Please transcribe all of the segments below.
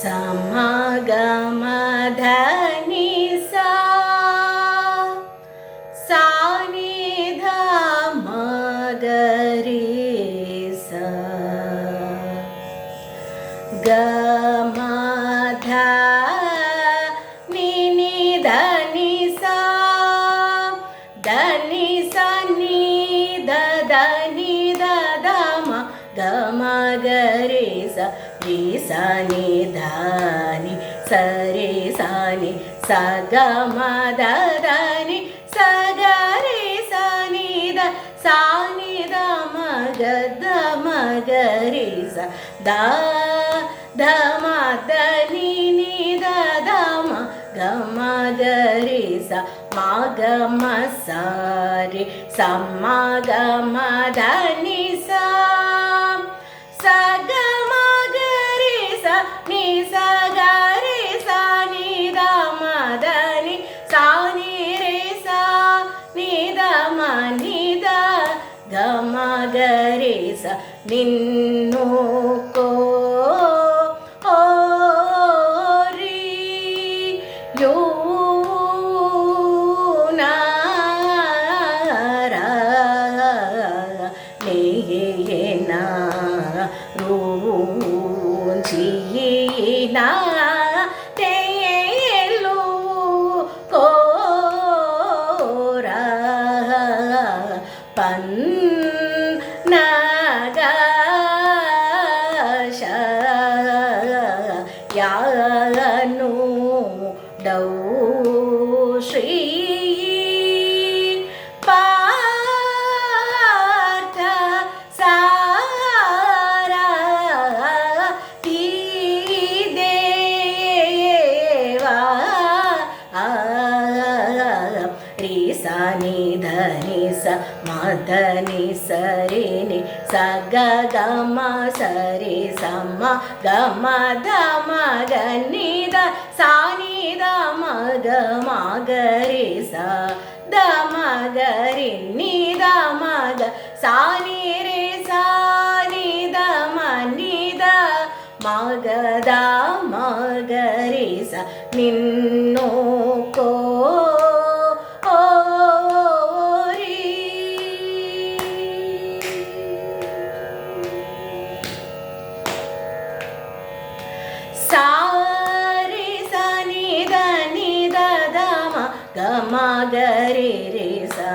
समगमधनि सा सानिध मगरि सा गमध निनि धनि सा धनि सा नि धनि दम गमगरि सा रि सा नि धनि सरि सा नि सा गमधनि सा गरि सा नि ध सा नि ध मगरि सा ध धनि नि ध गमगरि सा मगम सा रि सा मगमधनि सा सा गमगरि सा नि सा गरि सा नि ध मधनि सा नि रे सा नि ध म नि ध गमगरि सा निन्नु को ರುಚಿನ ತೇಲು ಕೋರ ಪನ್ನಗ ಯಾನು ಡೌ ಶ್ರೀ नि धनि स मधनि सरि नि स ग ग म सरि स म ग म ध म ग नि ध सा नि ध म ग म ग रि स ध म ग रि नि ध म ग सा नि रे सा नि ध म नि ध म ग ध म ग रि स निन्नु को सारि सा नि ध नि ध ध म ग म ग रि रि सा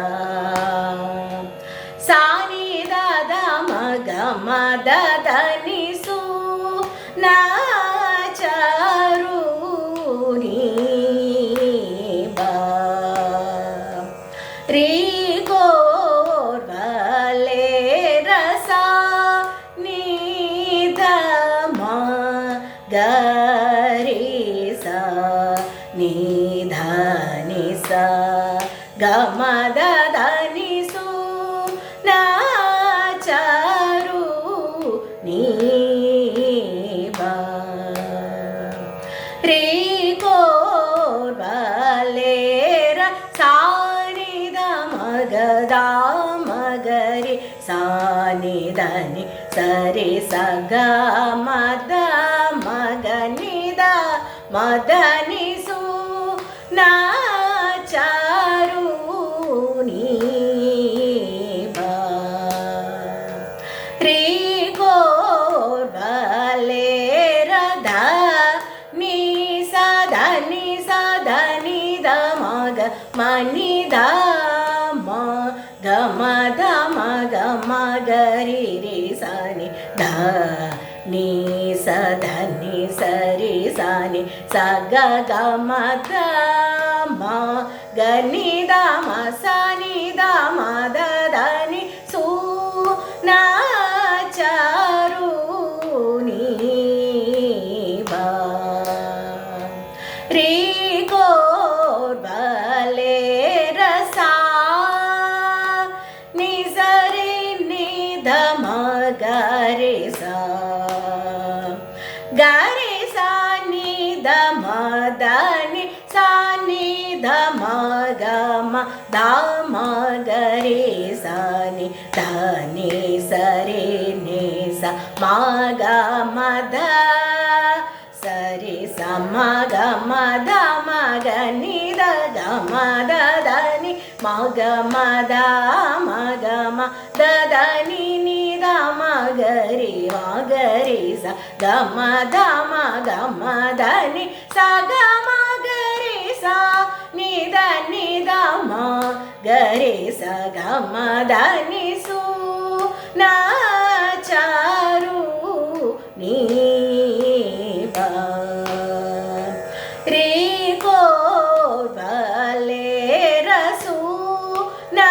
सा नि ध ध म ग म ध ध नि सु न चारु नि ब रि गोर भले रसा नि ध म गरि सा नि धनि सा ग म ध धनि सु न चारु नि ब रि गोर भले र सा नि ध म ग ध म ग रि सा नि धनि सरि सा ग म ध म ग नि ध म धनि सु न चारु नि ब रि गोर भले र ध नि सा धनि सा धनि ध म ग म नि ध म ग म ध म ग म ग रि रि सा नि ध नि ಸ ಧನಿ ಸರಿ ಸ ನಿ ಸ ಗ ಗ ಮ ಧ ಮ ಗ ನಿ ದ ಮ ಸ ನಿ ದ ಮ ದ ಧ ನಿ ಸು ನ ಚಾರು ನಿ ಬ ರಿ ಗೋರ್ ಭಲೆ ರಸ ನಿ ಸರಿ ನಿ ಧ ಮ ಗ ರೆ ಸ गरे सा नि ध म ध नि सा नि ध म ग म ध म ग रे सा नि ध नि स रे नि सा म ग म ध स रे గమ గమ దమ గని ద గమ దని మగ మద మగమ దని ని దమ గరి మగరి స గమ దమ గమ దని స గమ గరి స ని దని దమ గరి స గమ దని సు నాచారు నీ रे को भले रसू ना